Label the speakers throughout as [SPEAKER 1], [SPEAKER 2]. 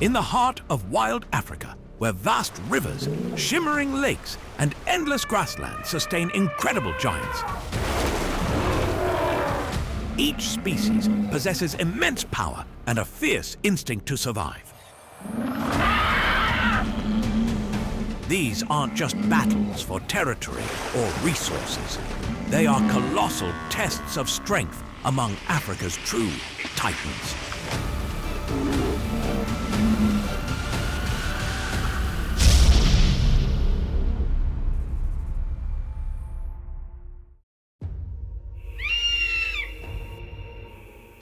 [SPEAKER 1] In the heart of wild Africa, where vast rivers, shimmering lakes, and endless grasslands sustain incredible giants, each species possesses immense power and a fierce instinct to survive. These aren't just battles for territory or resources. They are colossal tests of strength among Africa's true titans.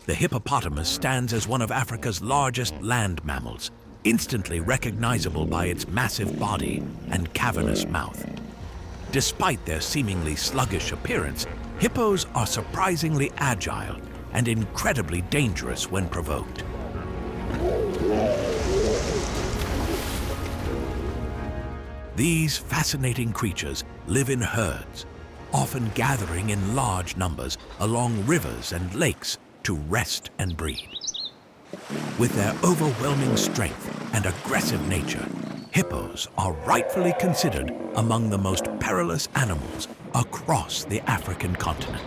[SPEAKER 1] The hippopotamus stands as one of Africa's largest land mammals, instantly recognizable by its massive body and cavernous mouth. Despite their seemingly sluggish appearance, hippos are surprisingly agile and incredibly dangerous when provoked. These fascinating creatures live in herds, often gathering in large numbers along rivers and lakes to rest and breed. With their overwhelming strength and aggressive nature, hippos are rightfully considered among the most perilous animals across the African continent.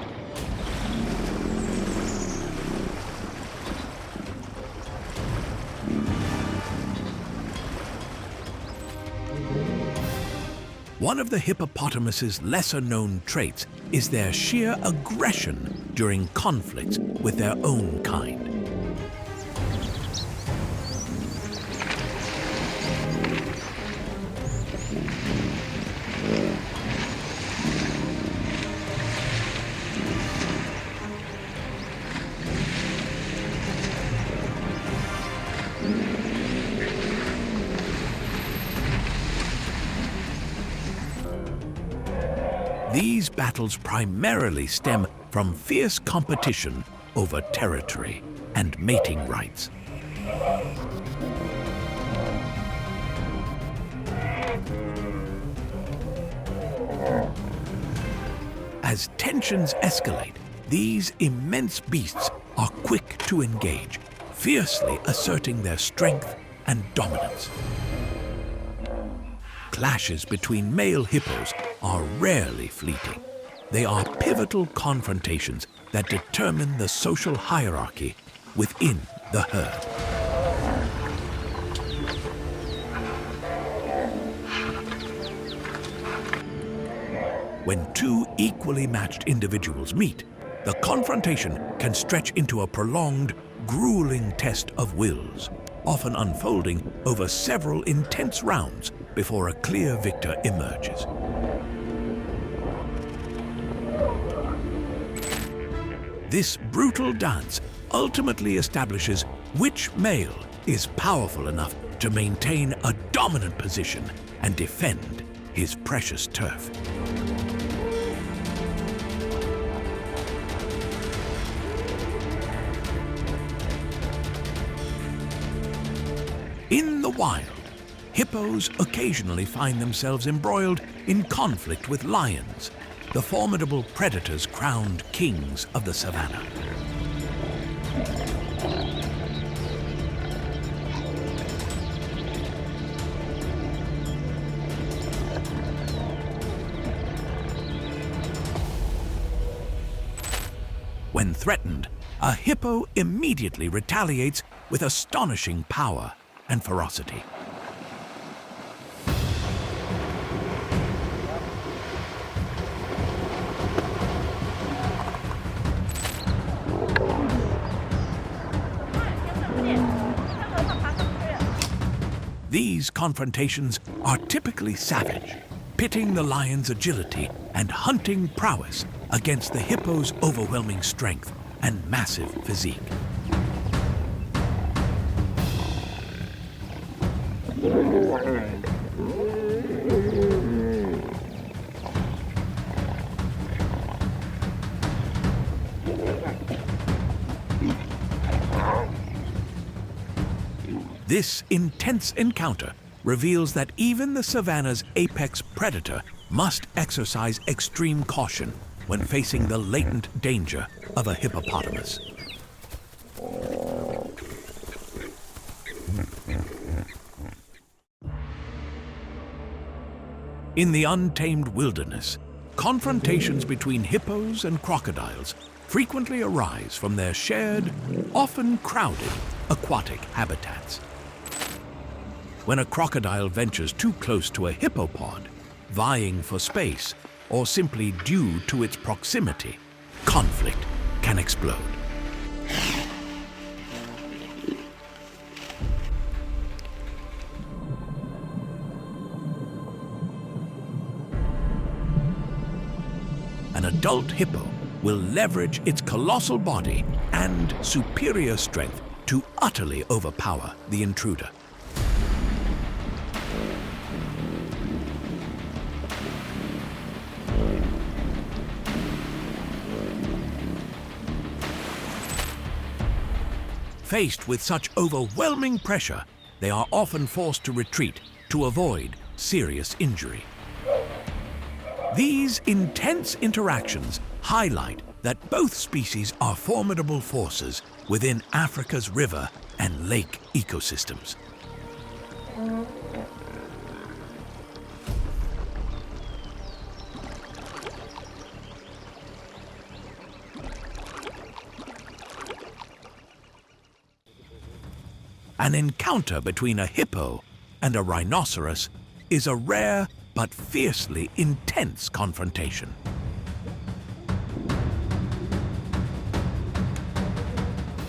[SPEAKER 1] One of the hippopotamus's lesser-known traits is their sheer aggression during conflicts with their own kind. These battles primarily stem from fierce competition over territory and mating rights. As tensions escalate, these immense beasts are quick to engage, fiercely asserting their strength and dominance. Clashes between male hippos are rarely fleeting. They are pivotal confrontations that determine the social hierarchy within the herd. When two equally matched individuals meet, the confrontation can stretch into a prolonged, grueling test of wills, often unfolding over several intense rounds before a clear victor emerges. This brutal dance ultimately establishes which male is powerful enough to maintain a dominant position and defend his precious turf. In the wild, hippos occasionally find themselves embroiled in conflict with lions, the formidable predators crowned kings of the savannah. When threatened, a hippo immediately retaliates with astonishing power and ferocity. These confrontations are typically savage, pitting the lion's agility and hunting prowess against the hippo's overwhelming strength and massive physique. This intense encounter reveals that even the savannah's apex predator must exercise extreme caution when facing the latent danger of a hippopotamus. In the untamed wilderness, confrontations between hippos and crocodiles frequently arise from their shared, often crowded, aquatic habitats. When a crocodile ventures too close to a hippopod, vying for space, or simply due to its proximity, conflict can explode. An adult hippo will leverage its colossal body and superior strength to utterly overpower the intruder. Faced with such overwhelming pressure, they are often forced to retreat to avoid serious injury. These intense interactions highlight that both species are formidable forces within Africa's river and lake ecosystems. An encounter between a hippo and a rhinoceros is a rare but fiercely intense confrontation.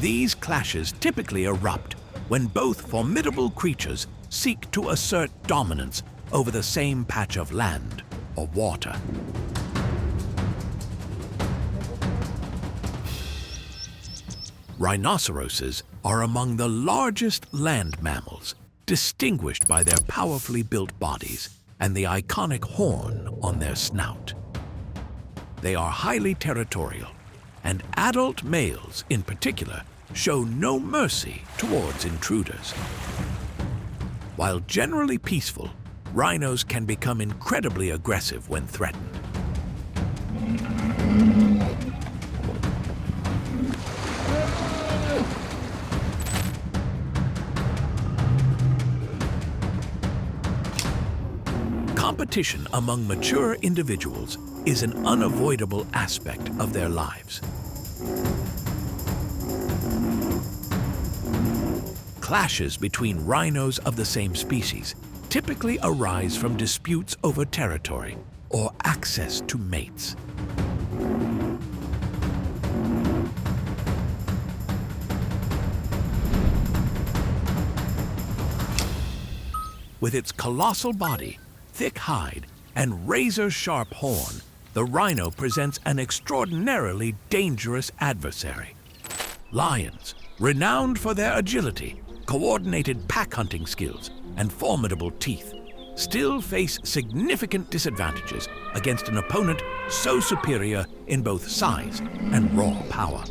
[SPEAKER 1] These clashes typically erupt when both formidable creatures seek to assert dominance over the same patch of land or water. Rhinoceroses are among the largest land mammals, distinguished by their powerfully built bodies and the iconic horn on their snout. They are highly territorial, and adult males in particular show no mercy towards intruders. While generally peaceful, rhinos can become incredibly aggressive when threatened. Competition among mature individuals is an unavoidable aspect of their lives. Clashes between rhinos of the same species typically arise from disputes over territory or access to mates. With its colossal body, thick hide, and razor-sharp horn, the rhino presents an extraordinarily dangerous adversary. Lions, renowned for their agility, coordinated pack-hunting skills, and formidable teeth, still face significant disadvantages against an opponent so superior in both size and raw power.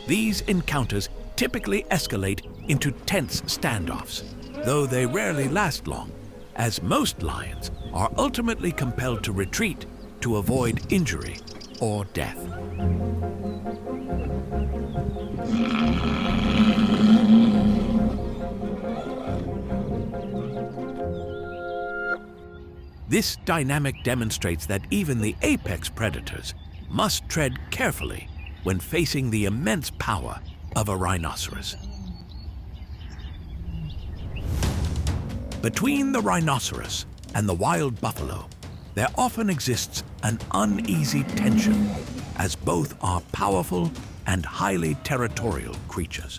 [SPEAKER 1] These encounters typically escalate into tense standoffs, though they rarely last long, as most lions are ultimately compelled to retreat to avoid injury or death. This dynamic demonstrates that even the apex predators must tread carefully when facing the immense power of a rhinoceros. Between the rhinoceros and the wild buffalo, there often exists an uneasy tension, as both are powerful and highly territorial creatures.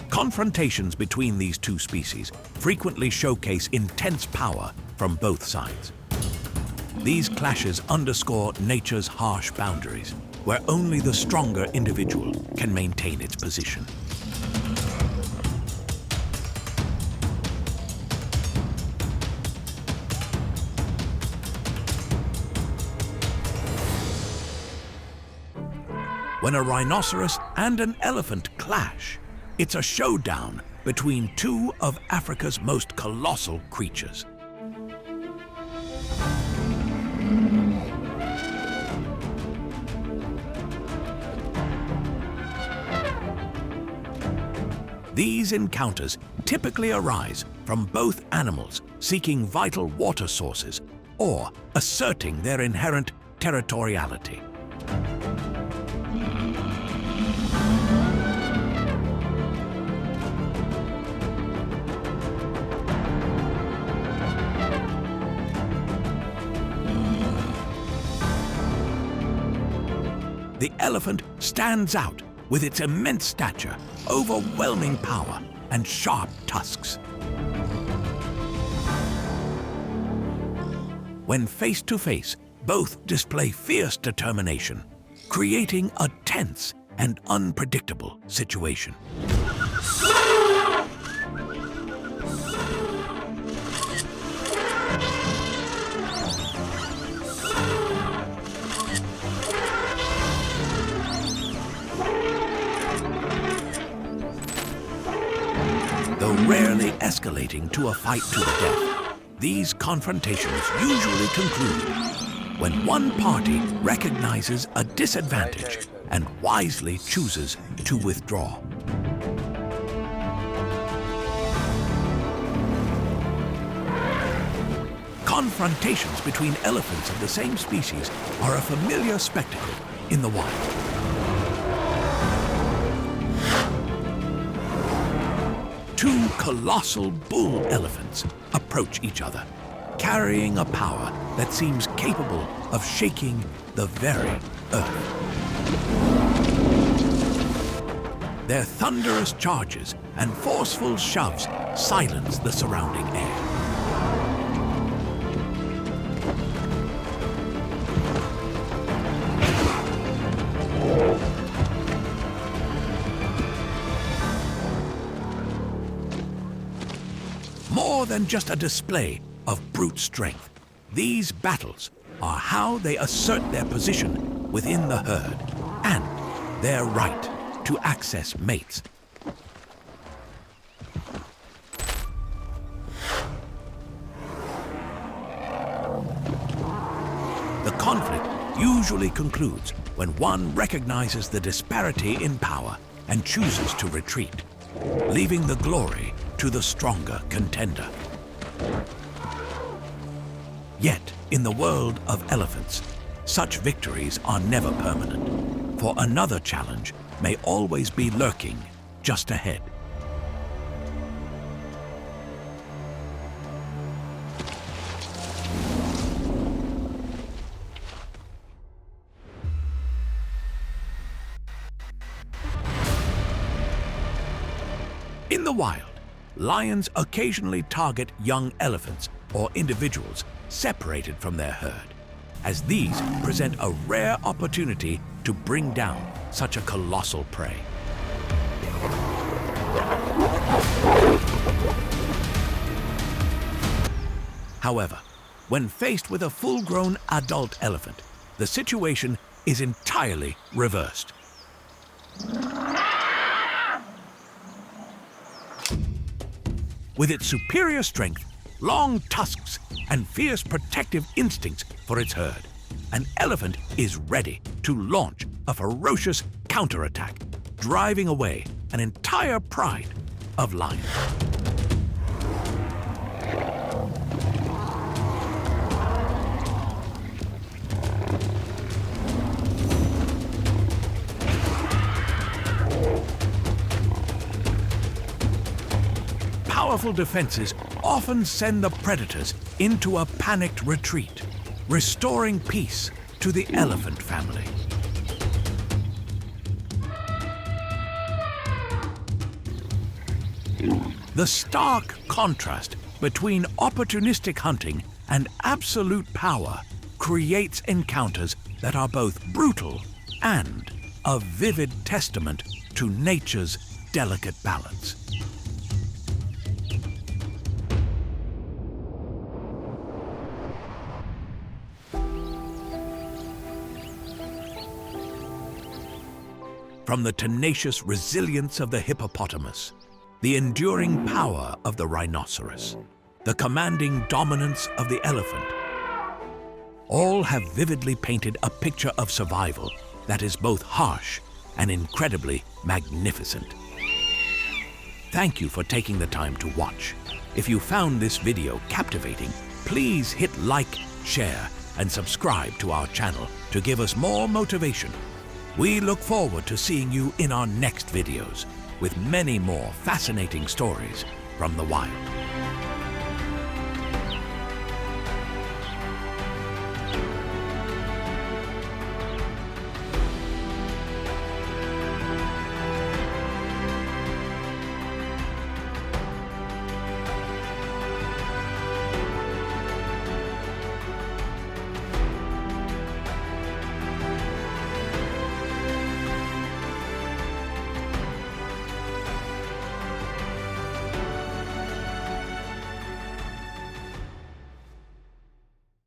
[SPEAKER 1] Confrontations between these two species frequently showcase intense power from both sides. These clashes underscore nature's harsh boundaries, where only the stronger individual can maintain its position. when a rhinoceros and an elephant clash. It's a showdown between two of Africa's most colossal creatures. These encounters typically arise from both animals seeking vital water sources or asserting their inherent territoriality. The elephant stands out with its immense stature, overwhelming power, and sharp tusks. When face to face, both display fierce determination, creating a tense and unpredictable situation. Though rarely escalating to a fight to the death, these confrontations usually conclude when one party recognizes a disadvantage and wisely chooses to withdraw. Confrontations between elephants of the same species are a familiar spectacle in the wild. Two colossal bull elephants approach each other, carrying a power that seems capable of shaking the very earth. Their thunderous charges and forceful shoves silence the surrounding air. More than just a display of brute strength, these battles are how they assert their position within the herd and their right to access mates. The conflict usually concludes when one recognizes the disparity in power and chooses to retreat, leaving the glory to the stronger contender. Yet, in the world of elephants, such victories are never permanent, for another challenge may always be lurking just ahead. In the wild, lions occasionally target young elephants or individuals separated from their herd, as these present a rare opportunity to bring down such a colossal prey. However, when faced with a full-grown adult elephant, the situation is entirely reversed. With its superior strength, long tusks, and fierce protective instincts for its herd, an elephant is ready to launch a ferocious counterattack, driving away an entire pride of lions. Powerful defenses often send the predators into a panicked retreat, restoring peace to the elephant family. The stark contrast between opportunistic hunting and absolute power creates encounters that are both brutal and a vivid testament to nature's delicate balance. From the tenacious resilience of the hippopotamus, the enduring power of the rhinoceros, the commanding dominance of the elephant, all have vividly painted a picture of survival that is both harsh and incredibly magnificent. Thank you for taking the time to watch. If you found this video captivating, please hit like, share, and subscribe to our channel to give us more motivation. We look forward to seeing you in our next videos with many more fascinating stories from the wild.